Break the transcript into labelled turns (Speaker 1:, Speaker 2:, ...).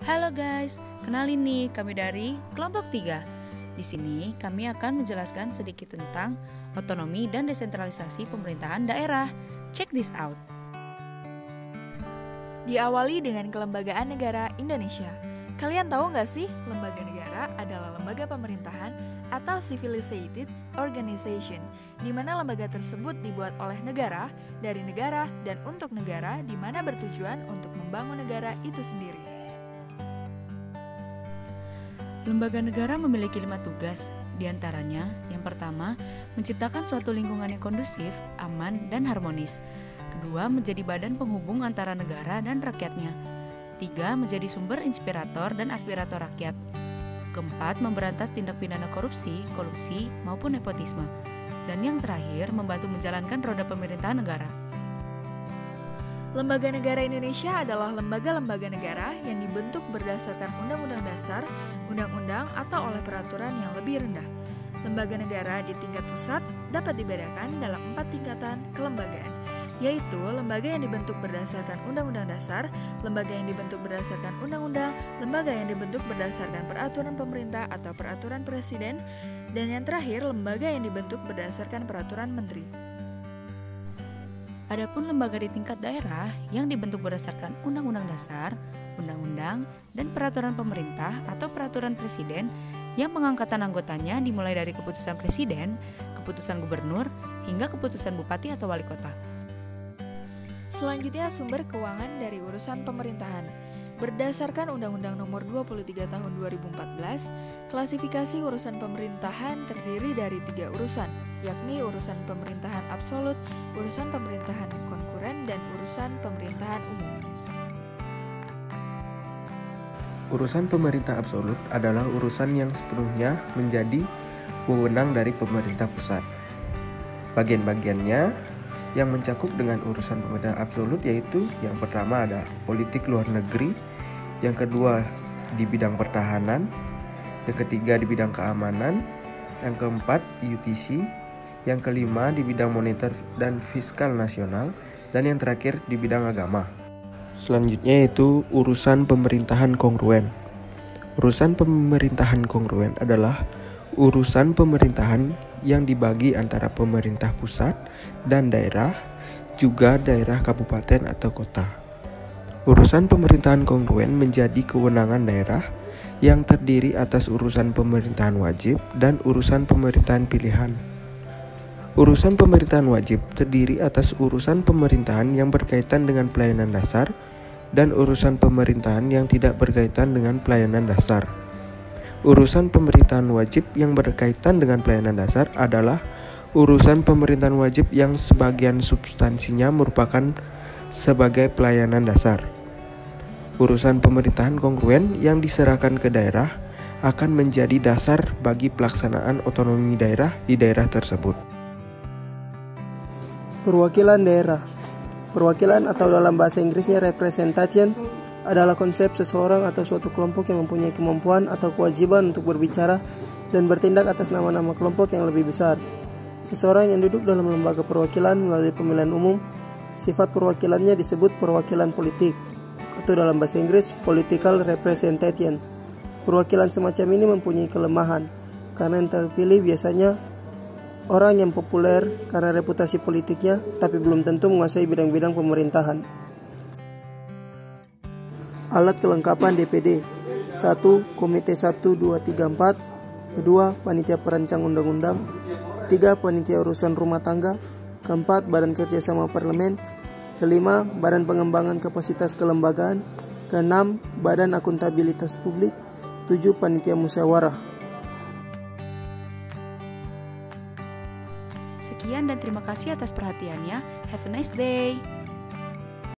Speaker 1: Halo guys, kenalin nih kami dari kelompok 3. Di sini kami akan menjelaskan sedikit tentang otonomi dan desentralisasi pemerintahan daerah. Check this out.
Speaker 2: Diawali dengan kelembagaan negara Indonesia. Kalian tahu nggak sih, lembaga negara adalah lembaga pemerintahan atau civilized organization, di mana lembaga tersebut dibuat oleh negara, dari negara, dan untuk negara, di mana bertujuan untuk membangun negara itu sendiri.
Speaker 1: Lembaga negara memiliki 5 tugas, diantaranya yang pertama, menciptakan suatu lingkungan yang kondusif, aman, dan harmonis. Kedua, menjadi badan penghubung antara negara dan rakyatnya. 3, menjadi sumber inspirator dan aspirator rakyat. Keempat, memberantas tindak pidana korupsi, kolusi, maupun nepotisme. Dan yang terakhir, membantu menjalankan roda pemerintahan negara.
Speaker 2: Lembaga Negara Indonesia adalah lembaga-lembaga negara yang dibentuk berdasarkan Undang-Undang Dasar, Undang-Undang, atau oleh peraturan yang lebih rendah. Lembaga negara di tingkat pusat dapat dibedakan dalam 4 tingkatan kelembagaan, yaitu lembaga yang dibentuk berdasarkan Undang-Undang Dasar, lembaga yang dibentuk berdasarkan Undang-Undang, lembaga yang dibentuk berdasarkan peraturan pemerintah atau peraturan presiden, dan yang terakhir lembaga yang dibentuk berdasarkan peraturan menteri.
Speaker 1: Adapun lembaga di tingkat daerah yang dibentuk berdasarkan Undang-Undang Dasar, Undang-Undang, dan peraturan pemerintah atau peraturan presiden yang pengangkatan anggotanya dimulai dari keputusan presiden, keputusan gubernur, hingga keputusan bupati atau wali kota.
Speaker 2: Selanjutnya, sumber keuangan dari urusan pemerintahan. Berdasarkan Undang-Undang Nomor 23 Tahun 2014, klasifikasi urusan pemerintahan terdiri dari 3 urusan, yakni urusan pemerintahan absolut, urusan pemerintahan konkuren, dan urusan pemerintahan umum.
Speaker 3: Urusan pemerintah absolut adalah urusan yang sepenuhnya menjadi wewenang dari pemerintah pusat. Bagian-bagiannya yang mencakup dengan urusan pemerintah absolut yaitu yang pertama ada politik luar negeri, yang kedua di bidang pertahanan, yang ketiga di bidang keamanan, yang keempat UTC, yang kelima di bidang moneter dan fiskal nasional, dan yang terakhir di bidang agama. Selanjutnya yaitu urusan pemerintahan kongruen. Urusan pemerintahan kongruen adalah urusan pemerintahan yang dibagi antara pemerintah pusat dan daerah, juga daerah kabupaten atau kota. Urusan pemerintahan kongruen menjadi kewenangan daerah yang terdiri atas urusan pemerintahan wajib dan urusan pemerintahan pilihan. Urusan pemerintahan wajib terdiri atas urusan pemerintahan yang berkaitan dengan pelayanan dasar dan urusan pemerintahan yang tidak berkaitan dengan pelayanan dasar. Urusan pemerintahan wajib yang berkaitan dengan pelayanan dasar adalah urusan pemerintahan wajib yang sebagian substansinya merupakan sebagai pelayanan dasar. Urusan pemerintahan kongruen yang diserahkan ke daerah akan menjadi dasar bagi pelaksanaan otonomi daerah di daerah tersebut.
Speaker 4: Perwakilan daerah. Perwakilan atau dalam bahasa Inggrisnya representation adalah konsep seseorang atau suatu kelompok yang mempunyai kemampuan atau kewajiban untuk berbicara dan bertindak atas nama-nama kelompok yang lebih besar. Seseorang yang duduk dalam lembaga perwakilan melalui pemilihan umum, sifat perwakilannya disebut perwakilan politik, atau dalam bahasa Inggris political representation. Perwakilan semacam ini mempunyai kelemahan, karena yang terpilih biasanya orang yang populer karena reputasi politiknya, tapi belum tentu menguasai bidang-bidang pemerintahan. Alat kelengkapan DPD. 1. Komite 1, 2, 3, 4. 2. Panitia perancang undang-undang. 3. Panitia urusan rumah tangga. 4. Badan kerjasama parlemen. 5. Badan pengembangan kapasitas kelembagaan. 6. Badan akuntabilitas publik. 7. Panitia musyawarah.
Speaker 1: Sekian dan terima kasih atas perhatiannya. Have a nice day.